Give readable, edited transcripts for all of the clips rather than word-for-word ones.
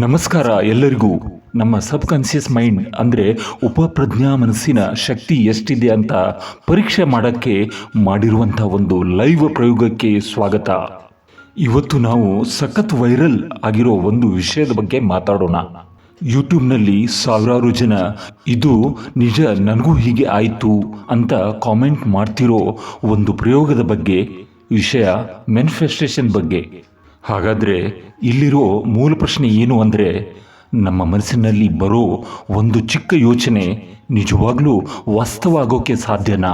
ನಮಸ್ಕಾರ ಎಲ್ಲರಿಗೂ. ನಮ್ಮ ಸಬ್ ಕಾನ್ಸಿಯಸ್ ಮೈಂಡ್ ಅಂದರೆ ಉಪಪ್ರಜ್ಞಾ ಮನಸ್ಸಿನ ಶಕ್ತಿ ಎಷ್ಟಿದೆ ಅಂತ ಪರೀಕ್ಷೆ ಮಾಡೋಕ್ಕೆ ಮಾಡಿರುವಂಥ ಒಂದು ಲೈವ್ ಪ್ರಯೋಗಕ್ಕೆ ಸ್ವಾಗತ. ಇವತ್ತು ನಾವು ಸಖತ್ ವೈರಲ್ ಆಗಿರೋ ಒಂದು ವಿಷಯದ ಬಗ್ಗೆ ಮಾತಾಡೋಣ. ಯೂಟ್ಯೂಬ್ನಲ್ಲಿ ಸಾವಿರಾರು ಜನ ಇದು ನಿಜ, ನನಗೂ ಹೀಗೆ ಆಯಿತು ಅಂತ ಕಾಮೆಂಟ್ ಮಾಡ್ತಿರೋ ಒಂದು ಪ್ರಯೋಗದ ಬಗ್ಗೆ, ವಿಷಯ ಮ್ಯಾನಿಫೆಸ್ಟೇಷನ್ ಬಗ್ಗೆ. ಹಾಗಾದರೆ ಇಲ್ಲಿರೋ ಮೂಲ ಪ್ರಶ್ನೆ ಏನು ಅಂದರೆ, ನಮ್ಮ ಮನಸ್ಸಿನಲ್ಲಿ ಬರೋ ಒಂದು ಚಿಕ್ಕ ಯೋಚನೆ ನಿಜವಾಗ್ಲೂ ವಾಸ್ತವ ಆಗೋಕ್ಕೆ ಸಾಧ್ಯನಾ?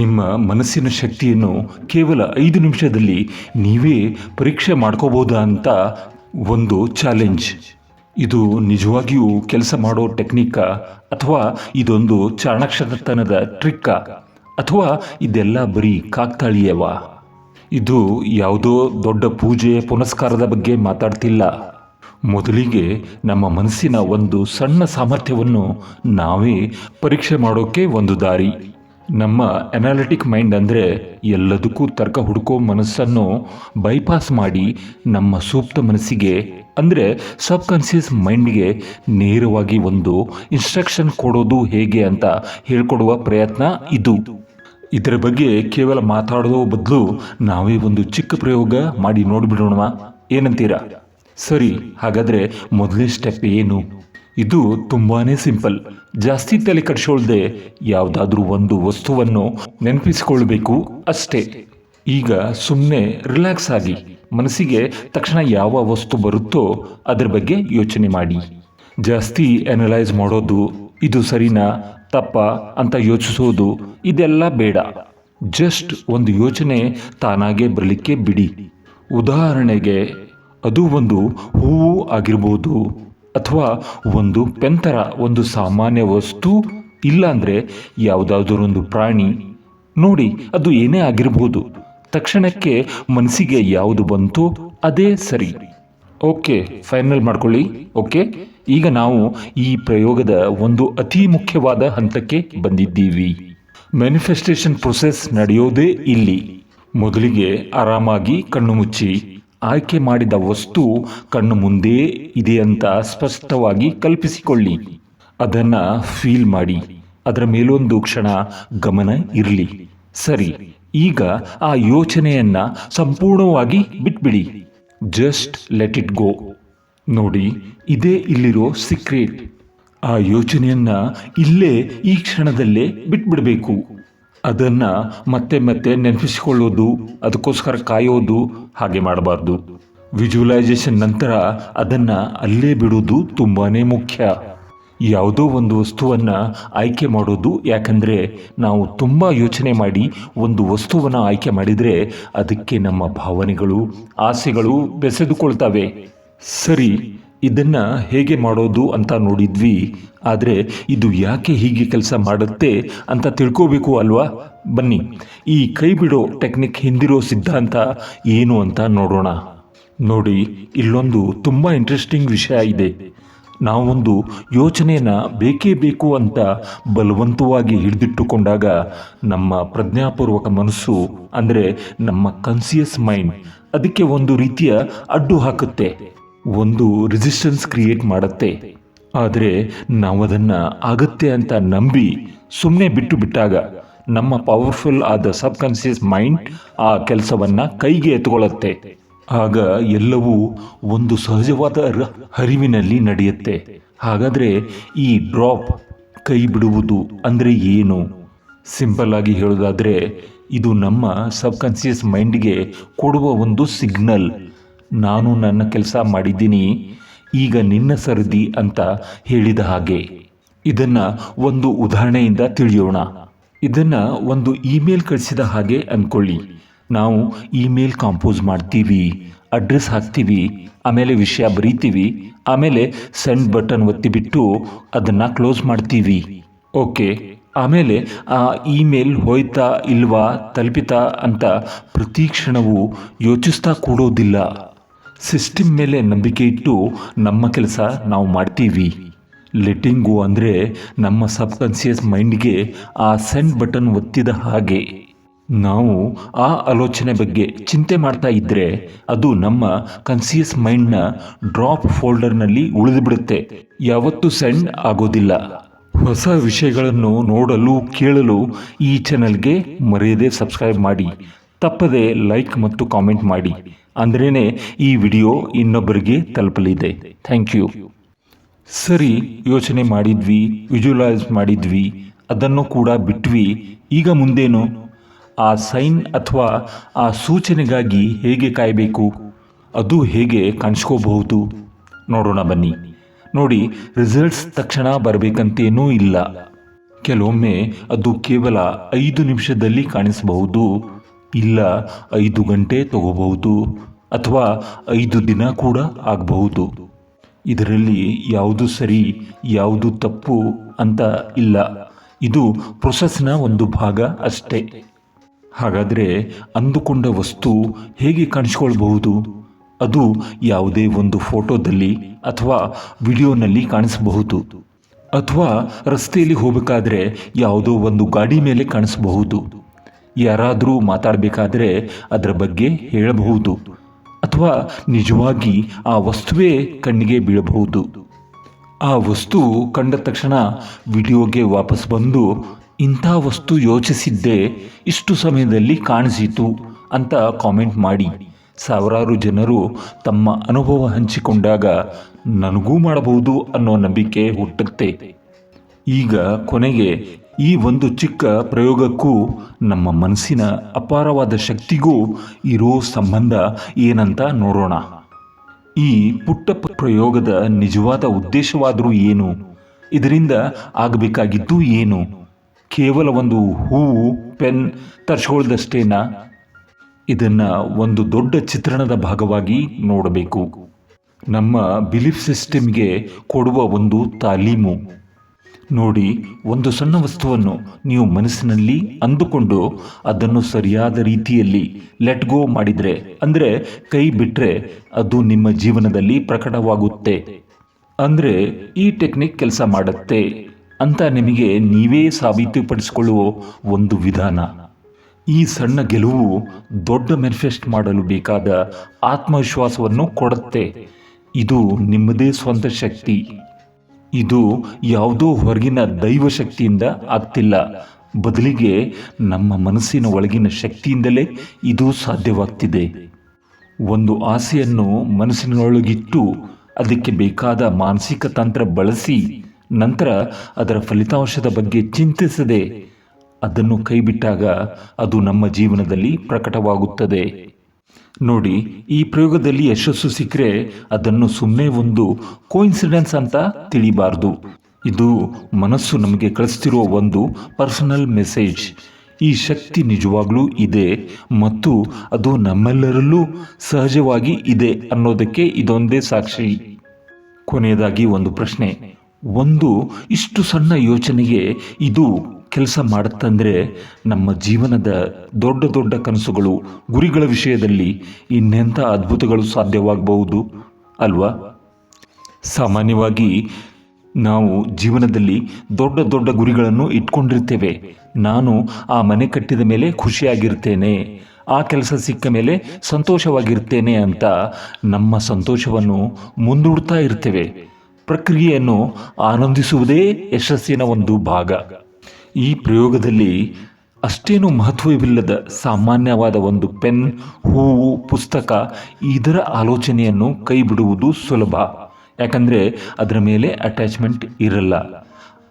ನಿಮ್ಮ ಮನಸ್ಸಿನ ಶಕ್ತಿಯನ್ನು ಕೇವಲ 5 ನಿಮಿಷದಲ್ಲಿ ನೀವೇ ಪರೀಕ್ಷೆ ಮಾಡ್ಕೋಬೋದಾ ಅಂತ ಒಂದು ಚಾಲೆಂಜ್. ಇದು ನಿಜವಾಗಿಯೂ ಕೆಲಸ ಮಾಡೋ ಟೆಕ್ನಿಕ್ಕಾ, ಅಥವಾ ಇದೊಂದು ಚಾಣಾಕ್ಷತನದ ಟ್ರಿಕ್ಕಾ, ಅಥವಾ ಇದೆಲ್ಲ ಬರೀ ಕಾಕ್ತಾಳೀಯವಾ? ಇದು ಯಾವುದೋ ದೊಡ್ಡ ಪೂಜೆ ಪುನಸ್ಕಾರದ ಬಗ್ಗೆ ಮಾತಾಡ್ತಿಲ್ಲ. ಮೊದಲಿಗೆ ನಮ್ಮ ಮನಸ್ಸಿನ ಒಂದು ಸಣ್ಣ ಸಾಮರ್ಥ್ಯವನ್ನು ನಾವೇ ಪರೀಕ್ಷೆ ಮಾಡೋಕ್ಕೆ ಒಂದು ದಾರಿ. ನಮ್ಮ ಅನಾಲಿಟಿಕ್ ಮೈಂಡ್ ಅಂದರೆ ಎಲ್ಲದಕ್ಕೂ ತರ್ಕ ಹುಡುಕೋ ಮನಸ್ಸನ್ನು ಬೈಪಾಸ್ ಮಾಡಿ ನಮ್ಮ ಸೂಕ್ತ ಮನಸ್ಸಿಗೆ ಅಂದರೆ ಸಬ್ ಕಾನ್ಸಿಯಸ್ ಮೈಂಡ್ಗೆ ನೇರವಾಗಿ ಒಂದು ಇನ್ಸ್ಟ್ರಕ್ಷನ್ ಕೊಡೋದು ಹೇಗೆ ಅಂತ ಹೇಳ್ಕೊಡುವ ಪ್ರಯತ್ನ ಇದು. ಇದರ ಬಗ್ಗೆ ಕೇವಲ ಮಾತಾಡೋ ಬದಲು ನಾವೇ ಒಂದು ಚಿಕ್ಕ ಪ್ರಯೋಗ ಮಾಡಿ ನೋಡಿಬಿಡೋಣ, ಏನಂತೀರಾ? ಸರಿ, ಹಾಗಾದರೆ ಮೊದಲನೇ ಸ್ಟೆಪ್ ಏನು? ಇದು ತುಂಬಾ ಸಿಂಪಲ್. ಜಾಸ್ತಿ ತಲೆ ಕೆಡಿಸ್ಕೊಳ್ದೆ ಯಾವುದಾದ್ರೂ ಒಂದು ವಸ್ತುವನ್ನು ನೆನಪಿಸಿಕೊಳ್ಬೇಕು ಅಷ್ಟೇ. ಈಗ ಸುಮ್ಮನೆ ರಿಲ್ಯಾಕ್ಸ್ ಆಗಿ ಮನಸ್ಸಿಗೆ ತಕ್ಷಣ ಯಾವ ವಸ್ತು ಬರುತ್ತೋ ಅದರ ಬಗ್ಗೆ ಯೋಚನೆ ಮಾಡಿ. ಜಾಸ್ತಿ ಅನಲೈಸ್ ಮಾಡೋದು, ಇದು ಸರಿನಾ ತಪ್ಪ ಅಂತ ಯೋಚಿಸೋದು ಇದೆಲ್ಲ ಬೇಡ. ಜಸ್ಟ್ ಒಂದು ಯೋಚನೆ ತಾನಾಗೆ ಬರಲಿಕ್ಕೆ ಬಿಡಿ. ಉದಾಹರಣೆಗೆ, ಅದು ಒಂದು ಹೂವು ಆಗಿರ್ಬೋದು, ಅಥವಾ ಒಂದು ಪೆಂತರ, ಒಂದು ಸಾಮಾನ್ಯ ವಸ್ತು, ಇಲ್ಲಾಂದರೆ ಯಾವುದಾದ್ರೊಂದು ಪ್ರಾಣಿ. ನೋಡಿ, ಅದು ಏನೇ ಆಗಿರ್ಬೋದು, ತಕ್ಷಣಕ್ಕೆ ಮನಸ್ಸಿಗೆ ಯಾವುದು ಬಂತೋ ಅದೇ ಸರಿ. ಓಕೆ, ಫೈನಲ್ ಮಾಡ್ಕೊಳ್ಳಿ. ಓಕೆ, ಈಗ ನಾವು ಈ ಪ್ರಯೋಗದ ಒಂದು ಅತಿ ಮುಖ್ಯವಾದ ಹಂತಕ್ಕೆ ಬಂದಿದ್ದೀವಿ. ಮ್ಯಾನಿಫೆಸ್ಟೇಷನ್ ಪ್ರೊಸೆಸ್ ನಡೆಯೋದೇ ಇಲ್ಲಿ. ಮೊದಲಿಗೆ ಆರಾಮಾಗಿ ಕಣ್ಣು ಮುಚ್ಚಿ ಆಯ್ಕೆ ಮಾಡಿದ ವಸ್ತು ಕಣ್ಣು ಮುಂದೆ ಇದೆ ಅಂತ ಸ್ಪಷ್ಟವಾಗಿ ಕಲ್ಪಿಸಿಕೊಳ್ಳಿ. ಅದನ್ನು ಫೀಲ್ ಮಾಡಿ. ಅದರ ಮೇಲೊಂದು ಕ್ಷಣ ಗಮನ ಇರಲಿ. ಸರಿ, ಈಗ ಆ ಯೋಚನೆಯನ್ನು ಸಂಪೂರ್ಣವಾಗಿ ಬಿಟ್ಬಿಡಿ. Just let it go. ನೋಡಿ, ಇದೇ ಇಲ್ಲಿರೋ ಸೀಕ್ರೆಟ್. ಆ ಯೋಚನೆಯನ್ನು ಇಲ್ಲೇ ಈ ಕ್ಷಣದಲ್ಲೇ ಬಿಟ್ಬಿಡಬೇಕು. ಅದನ್ನು ಮತ್ತೆ ಮತ್ತೆ ನೆನಪಿಸಿಕೊಳ್ಳೋದು, ಅದಕ್ಕೋಸ್ಕರ ಕಾಯೋದು ಹಾಗೆ ಮಾಡಬಾರ್ದು. ವಿಜುವಲೈಸೇಷನ್ ನಂತರ ಅದನ್ನು ಅಲ್ಲೇ ಬಿಡೋದು ತುಂಬಾ ಮುಖ್ಯ. ಯಾವುದೋ ಒಂದು ವಸ್ತುವನ್ನು ಆಯ್ಕೆ ಮಾಡೋದು, ಯಾಕಂದರೆ ನಾವು ತುಂಬ ಯೋಚನೆ ಮಾಡಿ ಒಂದು ವಸ್ತುವನ್ನು ಆಯ್ಕೆ ಮಾಡಿದರೆ ಅದಕ್ಕೆ ನಮ್ಮ ಭಾವನೆಗಳು, ಆಸೆಗಳು ಬೆಸೆದುಕೊಳ್ತವೆ. ಸರಿ, ಇದನ್ನು ಹೇಗೆ ಮಾಡೋದು ಅಂತ ನೋಡಿದ್ವಿ. ಆದರೆ ಇದು ಯಾಕೆ ಹೀಗೆ ಕೆಲಸ ಮಾಡುತ್ತೆ ಅಂತ ತಿಳ್ಕೋಬೇಕು ಅಲ್ವಾ? ಬನ್ನಿ, ಈ ಕೈ ಬಿಡೋ ಟೆಕ್ನಿಕ್ ಹಿಂದಿರೋ ಸಿದ್ಧಾಂತ ಏನು ಅಂತ ನೋಡೋಣ. ನೋಡಿ, ಇಲ್ಲೊಂದು ತುಂಬ ಇಂಟ್ರೆಸ್ಟಿಂಗ್ ವಿಷಯ ಇದೆ. ನಾವೊಂದು ಯೋಚನೆಯನ್ನು ಬೇಕೇ ಬೇಕು ಅಂತ ಬಲವಂತವಾಗಿ ಹಿಡಿದಿಟ್ಟುಕೊಂಡಾಗ ನಮ್ಮ ಪ್ರಜ್ಞಾಪೂರ್ವಕ ಮನಸ್ಸು ಅಂದರೆ ನಮ್ಮ ಕಾನ್ಸಿಯಸ್ ಮೈಂಡ್ ಅದಕ್ಕೆ ಒಂದು ರೀತಿಯ ಅಡ್ಡು ಹಾಕುತ್ತೆ, ಒಂದು ರೆಸಿಸ್ಟೆನ್ಸ್ ಕ್ರಿಯೇಟ್ ಮಾಡುತ್ತೆ. ಆದರೆ ನಾವದನ್ನು ಆಗತ್ತೆ ಅಂತ ನಂಬಿ ಸುಮ್ಮನೆ ಬಿಟ್ಟಾಗ ನಮ್ಮ ಪವರ್ಫುಲ್ ಆದ ಸಬ್ ಕಾನ್ಸಿಯಸ್ ಮೈಂಡ್ ಆ ಕೆಲಸವನ್ನು ಕೈಗೆ ಎತ್ಕೊಳ್ಳುತ್ತೆ. ಆಗ ಎಲ್ಲವೂ ಒಂದು ಸಹಜವಾದ ಹರಿವಿನಲ್ಲಿ ನಡೆಯುತ್ತೆ. ಹಾಗಾದರೆ ಈ ಡ್ರಾಪ್, ಕೈ ಬಿಡುವುದು ಅಂದರೆ ಏನು? ಸಿಂಪಲ್ ಆಗಿ ಹೇಳೋದಾದರೆ, ಇದು ನಮ್ಮ ಸಬ್ ಕಾನ್ಸಿಯಸ್ ಮೈಂಡ್ಗೆ ಕೊಡುವ ಒಂದು ಸಿಗ್ನಲ್. ನಾನು ನನ್ನ ಕೆಲಸ ಮಾಡಿದ್ದೀನಿ, ಈಗ ನಿನ್ನ ಸರದಿ ಅಂತ ಹೇಳಿದ ಹಾಗೆ. ಇದನ್ನು ಒಂದು ಉದಾಹರಣೆಯಿಂದ ತಿಳಿಯೋಣ. ಇದನ್ನು ಒಂದು ಇಮೇಲ್ ಕಳಿಸಿದ ಹಾಗೆ ಅಂದ್ಕೊಳ್ಳಿ. ನಾವು ಇಮೇಲ್ ಕಾಂಪೋಸ್ ಮಾಡ್ತೀವಿ, ಅಡ್ರೆಸ್ ಹಾಕ್ತೀವಿ, ಆಮೇಲೆ ವಿಷಯ ಬರೀತೀವಿ, ಆಮೇಲೆ ಸೆಂಡ್ ಬಟನ್ ಒತ್ತಿಬಿಟ್ಟು ಅದನ್ನು ಕ್ಲೋಸ್ ಮಾಡ್ತೀವಿ. ಓಕೆ, ಆಮೇಲೆ ಆ ಇಮೇಲ್ ಹೋಯ್ತಾ ಇಲ್ವಾ, ತಲುಪಿತಾ ಅಂತ ಪ್ರತಿ ಕ್ಷಣವೂ ಯೋಚಿಸ್ತಾ ಕೂಡೋದಿಲ್ಲ. ಸಿಸ್ಟಮ್ ಮೇಲೆ ನಂಬಿಕೆ ಇಟ್ಟು ನಮ್ಮ ಕೆಲಸ ನಾವು ಮಾಡ್ತೀವಿ. ಲೆಟ್ಟಿಂಗ್ ಗೋ ಅಂದರೆ ನಮ್ಮ ಸಬ್ ಕಾನ್ಸಿಯಸ್ ಮೈಂಡ್ಗೆ ಆ ಸೆಂಡ್ ಬಟನ್ ಒತ್ತಿದ ಹಾಗೆ. ನಾವು ಆ ಆಲೋಚನೆ ಬಗ್ಗೆ ಚಿಂತೆ ಮಾಡ್ತಾ ಇದ್ದರೆ ಅದು ನಮ್ಮ ಕಾನ್ಸಿಯಸ್ ಮೈಂಡ್ನ ಡ್ರಾಪ್ ಫೋಲ್ಡರ್ನಲ್ಲಿ ಉಳಿದುಬಿಡುತ್ತೆ, ಯಾವತ್ತೂ ಸೆಂಡ್ ಆಗೋದಿಲ್ಲ. ಹೊಸ ವಿಷಯಗಳನ್ನು ನೋಡಲು ಕೇಳಲು ಈ ಚಾನಲ್ಗೆ ಮರೆಯದೆ ಸಬ್ಸ್ಕ್ರೈಬ್ ಮಾಡಿ, ತಪ್ಪದೆ ಲೈಕ್ ಮತ್ತು ಕಾಮೆಂಟ್ ಮಾಡಿ, ಅಂದ್ರೇ ಈ ವಿಡಿಯೋ ಇನ್ನೊಬ್ಬರಿಗೆ ತಲುಪಲಿದೆ. Thank you. ಸರಿ, ಯೋಚನೆ ಮಾಡಿದ್ವಿ, ವಿಜುವಲೈಸ್ ಮಾಡಿದ್ವಿ, ಅದನ್ನು ಕೂಡ ಬಿಟ್ವಿ. ಈಗ ಮುಂದೇನು? ಆ ಸೈನ್ ಅಥವಾ ಆ ಸೂಚನೆಗಾಗಿ ಹೇಗೆ ಕಾಯಬೇಕು? ಅದು ಹೇಗೆ ಕಾಣಿಸ್ಕೋಬಹುದು? ನೋಡೋಣ ಬನ್ನಿ. ನೋಡಿ, ರಿಸಲ್ಟ್ಸ್ ತಕ್ಷಣ ಬರಬೇಕಂತೇನೂ ಇಲ್ಲ. ಕೆಲವೊಮ್ಮೆ ಅದು ಕೇವಲ 5 ನಿಮಿಷದಲ್ಲಿ ಕಾಣಿಸಬಹುದು, ಇಲ್ಲ 5 ಗಂಟೆ ತಗೋಬಹುದು, ಅಥವಾ 5 ದಿನ ಕೂಡ ಆಗಬಹುದು. ಇದರಲ್ಲಿ ಯಾವುದು ಸರಿ ಯಾವುದು ತಪ್ಪು ಅಂತ ಇಲ್ಲ, ಇದು ಪ್ರೊಸೆಸ್ನ ಒಂದು ಭಾಗ ಅಷ್ಟೇ. ಹಾಗಾದರೆ ಅಂದುಕೊಂಡ ವಸ್ತು ಹೇಗೆ ಕಾಣಿಸ್ಕೊಳ್ಬಹುದು? ಅದು ಯಾವುದೇ ಒಂದು ಫೋಟೋದಲ್ಲಿ ಅಥವಾ ವಿಡಿಯೋನಲ್ಲಿ ಕಾಣಿಸಬಹುದು, ಅಥವಾ ರಸ್ತೆಯಲ್ಲಿ ಹೋಗಬೇಕಾದ್ರೆ ಯಾವುದೋ ಒಂದು ಗಾಡಿ ಮೇಲೆ ಕಾಣಿಸಬಹುದು, ಯಾರಾದರೂ ಮಾತಾಡಬೇಕಾದ್ರೆ ಅದರ ಬಗ್ಗೆ ಹೇಳಬಹುದು, ಅಥವಾ ನಿಜವಾಗಿ ಆ ವಸ್ತುವೇ ಕಣ್ಣಿಗೆ ಬೀಳಬಹುದು. ಆ ವಸ್ತು ಕಂಡ ತಕ್ಷಣ ವಿಡಿಯೋಗೆ ವಾಪಸ್ ಬಂದು ಇಂಥ ವಸ್ತು ಯೋಚಿಸಿದ್ದೆ, ಇಷ್ಟು ಸಮಯದಲ್ಲಿ ಕಾಣಿಸಿತು ಅಂತ ಕಾಮೆಂಟ್ ಮಾಡಿ ಸಾವಿರಾರು ಜನರು ತಮ್ಮ ಅನುಭವ ಹಂಚಿಕೊಂಡಾಗ ನನಗೂ ಮಾಡಬಹುದು ಅನ್ನೋ ನಂಬಿಕೆ ಹುಟ್ಟುತ್ತೆ. ಈಗ ಕೊನೆಗೆ ಈ ಒಂದು ಚಿಕ್ಕ ಪ್ರಯೋಗಕ್ಕೂ ನಮ್ಮ ಮನಸ್ಸಿನ ಅಪಾರವಾದ ಶಕ್ತಿಗೂ ಇರೋ ಸಂಬಂಧ ಏನಂತ ನೋಡೋಣ. ಈ ಪುಟ್ಟ ಪ್ರಯೋಗದ ನಿಜವಾದ ಉದ್ದೇಶವಾದರೂ ಏನು? ಇದರಿಂದ ಆಗಬೇಕಾಗಿದ್ದು ಏನು? ಕೇವಲ ಒಂದು ಹೂವು ಪೆನ್ ತರಿಸ್ಕೊಳ್ಳೋದಷ್ಟೇನಾ? ಇದನ್ನು ಒಂದು ದೊಡ್ಡ ಚಿತ್ರಣದ ಭಾಗವಾಗಿ ನೋಡಬೇಕು. ನಮ್ಮ ಬಿಲೀಫ್ ಸಿಸ್ಟಮ್ಗೆ ಕೊಡುವ ಒಂದು ತಾಲೀಮು. ನೋಡಿ, ಒಂದು ಸಣ್ಣ ವಸ್ತುವನ್ನು ನೀವು ಮನಸ್ಸಿನಲ್ಲಿ ಅಂದುಕೊಂಡು ಅದನ್ನು ಸರಿಯಾದ ರೀತಿಯಲ್ಲಿ ಲೆಟ್ ಗೋ ಮಾಡಿದರೆ, ಅಂದರೆ ಕೈ ಬಿಟ್ಟರೆ, ಅದು ನಿಮ್ಮ ಜೀವನದಲ್ಲಿ ಪ್ರಕಟವಾಗುತ್ತೆ. ಅಂದರೆ ಈ ಟೆಕ್ನಿಕ್ ಕೆಲಸ ಮಾಡುತ್ತೆ ಅಂತ ನಿಮಗೆ ನೀವೇ ಸಾಬೀತುಪಡಿಸಿಕೊಳ್ಳುವ ಒಂದು ವಿಧಾನ. ಈ ಸಣ್ಣ ಗೆಲುವು ದೊಡ್ಡ ಮ್ಯಾನಿಫೆಸ್ಟ್ ಮಾಡಲು ಬೇಕಾದ ಆತ್ಮವಿಶ್ವಾಸವನ್ನು ಕೊಡುತ್ತೆ. ಇದು ನಿಮ್ಮದೇ ಸ್ವಂತ ಶಕ್ತಿ. ಇದು ಯಾವುದೋ ಹೊರಗಿನ ದೈವ ಶಕ್ತಿಯಿಂದ ಆಗ್ತಿಲ್ಲ, ಬದಲಿಗೆ ನಮ್ಮ ಮನಸ್ಸಿನ ಒಳಗಿನ ಶಕ್ತಿಯಿಂದಲೇ ಇದು ಸಾಧ್ಯವಾಗ್ತಿದೆ. ಒಂದು ಆಸೆಯನ್ನು ಮನಸ್ಸಿನೊಳಗಿಟ್ಟು ಅದಕ್ಕೆ ಬೇಕಾದ ಮಾನಸಿಕ ತಂತ್ರ ಬಳಸಿ ನಂತರ ಅದರ ಫಲಿತಾಂಶದ ಬಗ್ಗೆ ಚಿಂತಿಸದೆ ಅದನ್ನು ಕೈಬಿಟ್ಟಾಗ ಅದು ನಮ್ಮ ಜೀವನದಲ್ಲಿ ಪ್ರಕಟವಾಗುತ್ತದೆ. ನೋಡಿ, ಈ ಪ್ರಯೋಗದಲ್ಲಿ ಯಶಸ್ಸು ಸಿಕ್ಕರೆ ಅದನ್ನು ಸುಮ್ಮನೆ ಒಂದು ಕೋಇನ್ಸಿಡೆನ್ಸ್ ಅಂತ ತಿಳಿಬಾರ್ದು. ಇದು ಮನಸ್ಸು ನಮಗೆ ಕಳಿಸ್ತಿರೋ ಒಂದು ಪರ್ಸನಲ್ ಮೆಸೇಜ್. ಈ ಶಕ್ತಿ ನಿಜವಾಗ್ಲೂ ಇದೆ ಮತ್ತು ಅದು ನಮ್ಮೆಲ್ಲರಲ್ಲೂ ಸಹಜವಾಗಿ ಇದೆ ಅನ್ನೋದಕ್ಕೆ ಇದೊಂದೇ ಸಾಕ್ಷಿ. ಕೊನೆಯದಾಗಿ ಒಂದು ಪ್ರಶ್ನೆ. ಒಂದು ಇಷ್ಟು ಸಣ್ಣ ಯೋಚನೆಗೆ ಇದು ಕೆಲಸ ಮಾಡುತ್ತಂದರೆ ನಮ್ಮ ಜೀವನದ ದೊಡ್ಡ ದೊಡ್ಡ ಕನಸುಗಳು, ಗುರಿಗಳ ವಿಷಯದಲ್ಲಿ ಇನ್ನೆಂಥ ಅದ್ಭುತಗಳು ಸಾಧ್ಯವಾಗಬಹುದು ಅಲ್ವಾ? ಸಾಮಾನ್ಯವಾಗಿ ನಾವು ಜೀವನದಲ್ಲಿ ದೊಡ್ಡ ದೊಡ್ಡ ಗುರಿಗಳನ್ನು ಇಟ್ಕೊಂಡಿರ್ತೇವೆ. ನಾನು ಆ ಮನೆ ಕಟ್ಟಿದ ಮೇಲೆ ಖುಷಿಯಾಗಿರ್ತೇನೆ, ಆ ಕೆಲಸ ಸಿಕ್ಕ ಮೇಲೆ ಸಂತೋಷವಾಗಿರ್ತೇನೆ ಅಂತ ನಮ್ಮ ಸಂತೋಷವನ್ನು ಮುಂದೂಡ್ತಾ ಇರ್ತೇವೆ. ಪ್ರಕ್ರಿಯೆಯನ್ನು ಆನಂದಿಸುವುದೇ ಯಶಸ್ಸಿನ ಒಂದು ಭಾಗ. ಈ ಪ್ರಯೋಗದಲ್ಲಿ ಅಷ್ಟೇನು ಮಹತ್ವವಿಲ್ಲದ ಸಾಮಾನ್ಯವಾದ ಒಂದು ಪೆನ್, ಹೂವು, ಪುಸ್ತಕ, ಇದರ ಆಲೋಚನೆಯನ್ನು ಕೈ ಬಿಡುವುದು ಸುಲಭ. ಯಾಕಂದರೆ ಅದರ ಮೇಲೆ ಅಟ್ಯಾಚ್ಮೆಂಟ್ ಇರಲ್ಲ.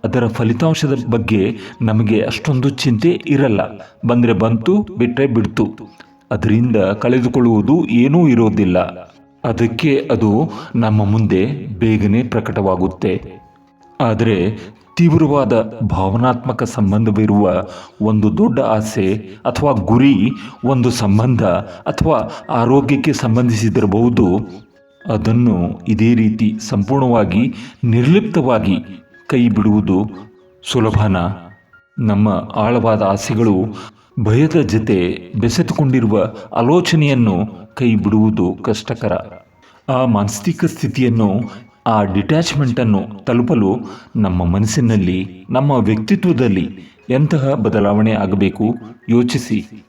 ಅದರ ಫಲಿತಾಂಶದ ಬಗ್ಗೆ ನಮಗೆ ಅಷ್ಟೊಂದು ಚಿಂತೆ ಇರಲ್ಲ. ಬಂದರೆ ಬಂತು, ಬಿಟ್ಟರೆ ಬಿಡ್ತು. ಅದರಿಂದ ಕಳೆದುಕೊಳ್ಳುವುದು ಏನೂ ಇರೋದಿಲ್ಲ. ಅದಕ್ಕೆ ಅದು ನಮ್ಮ ಮುಂದೆ ಬೇಗನೆ ಪ್ರಕಟವಾಗುತ್ತೆ. ಆದರೆ ತೀವ್ರವಾದ ಭಾವನಾತ್ಮಕ ಸಂಬಂಧವಿರುವ ಒಂದು ದೊಡ್ಡ ಆಸೆ ಅಥವಾ ಗುರಿ, ಒಂದು ಸಂಬಂಧ ಅಥವಾ ಆರೋಗ್ಯಕ್ಕೆ ಸಂಬಂಧಿಸಿದಿರಬಹುದು, ಅದನ್ನು ಇದೇ ರೀತಿ ಸಂಪೂರ್ಣವಾಗಿ ನಿರ್ಲಿಪ್ತವಾಗಿ ಕೈ ಬಿಡುವುದು ಸುಲಭನ? ನಮ್ಮ ಆಳವಾದ ಆಸೆಗಳು, ಭಯದ ಜೊತೆ ಬೆಸೆದುಕೊಂಡಿರುವ ಆಲೋಚನೆಯನ್ನು ಕೈ ಬಿಡುವುದು ಕಷ್ಟಕರ. ಆ ಮಾನಸಿಕ ಸ್ಥಿತಿಯನ್ನು ಆ ಡಿಟ್ಯಾಚ್ಮೆಂಟನ್ನು ತಲುಪಲು ನಮ್ಮ ಮನಸ್ಸಿನಲ್ಲಿ, ನಮ್ಮ ವ್ಯಕ್ತಿತ್ವದಲ್ಲಿ ಎಂತಹ ಬದಲಾವಣೆ ಆಗಬೇಕು ಯೋಚಿಸಿ.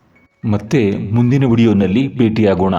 ಮತ್ತೆ ಮುಂದಿನ ವಿಡಿಯೋನಲ್ಲಿ ಭೇಟಿಯಾಗೋಣ.